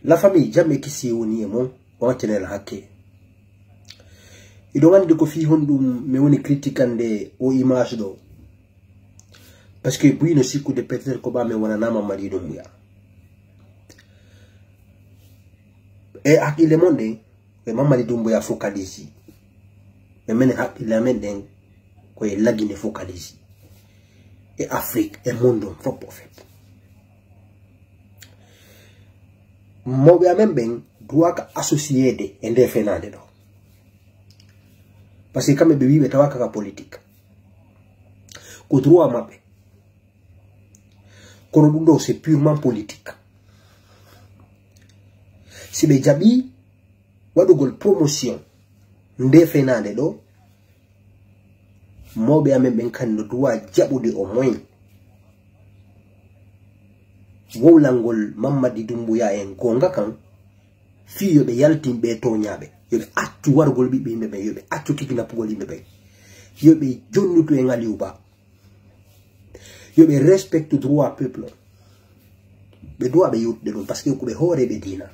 la famille jamais qui si woni e mon on tenel hakke ido wandi ko fi hondum me woni critiquande o image do parce que buino sikku de peut-être ko ba me wona nama mali do muya e akile monde e mamali do muya focalisi e men akile men ko e lagine focalisi e Afrique e mondo foppo fet mo be amen ben doit associer de ende fenade do parce que comme be wibe tawaka ka politique ko droit mabbe kono dum do c'est purement politique si be jabi wadugol promotion nde fenade do mo be amen ben kan doit jabude au moins wowlangol Mamadi Doumbouya en gonga kan fi yobe yaltimbe to nyaabe yobe accu wargol bi be yobe accu kidnappugol be yobe jonnuto en aliuba yobe respecte droit peuple be doit be yudde dum parce que ko be hore be dina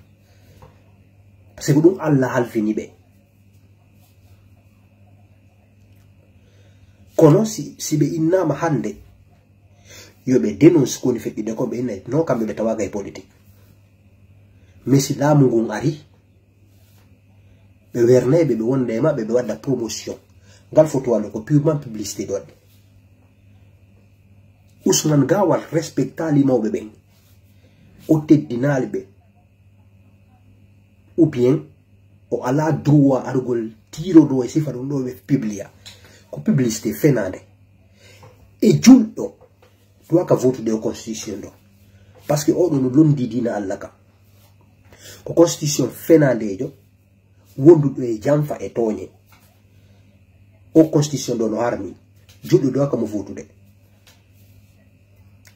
parce que dum Allah halfini be kono si be innama hande yobe dénonce ko ni feddi de ko be net no kambe be tawaga e politique mais si la mungu ngari be werne be wonde ma be wadda promotion ngal photo wala ko purement publicité do Ousmane Gawal respecta li mawbe ben o teddinal be ou bien o ala droit argol tiro do e sifa do be publia ko publicité fenade e juldo doit ka vote de constitution do parce que o do no londi dina Allah ka ko constitution fenade jo wondu e jamfa e toñe o constitution do no armi juldo do ka mo vote de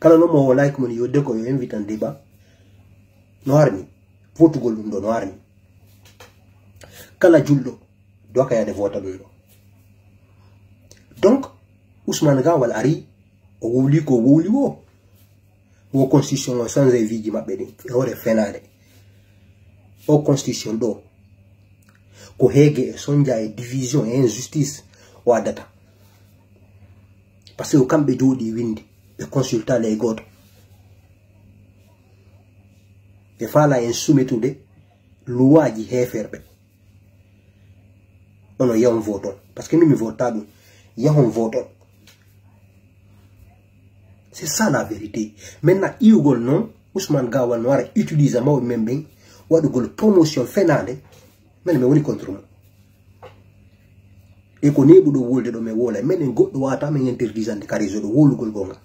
kala no mo like mon yodde ko yo invite en débat no armi vote gol dum do no armi kala juldo do ka ya de vote do donc Ousmane Gawal ari o wuli ko wuli wo constitution sans évidi mabbe ni e hore fenade o constitution do ko hege sonja e division e injustice o adata parce que o kambe jodi windi e consulta le goto e fala en soumetude luwaji heferbe ono yawon voton parce que mi votado yawon voton. C'est ça la vérité. Maintenant, Iugol non, Ousmane Gawal noir utilise ma même ou de promotion finale, mais me woni contre moi. Et qu'on est boudou wolde do me wola, mais en go do ata me interdisant de carizo do wolu gol gonga.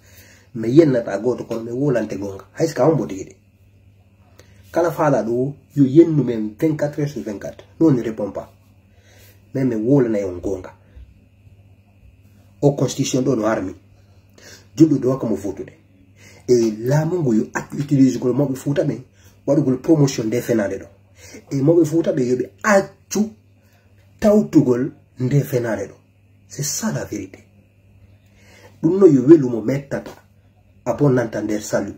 Mais yenna ta goto kon me wolante gonga. Hayska on bodide. Kala fala do yo yennu men 24 heures sur 24. Non ne répond pas. Mais me wola na yon gonga. Au constitution do no army. Juldo doit comme vote de et la mungu yo utilise ko mo be futa be wadugol promotion de fenade do et mo be futa be yobe accu tawtugol nde fenade do c'est ça la vérité dum no yo welu mo mettata a bon entender salut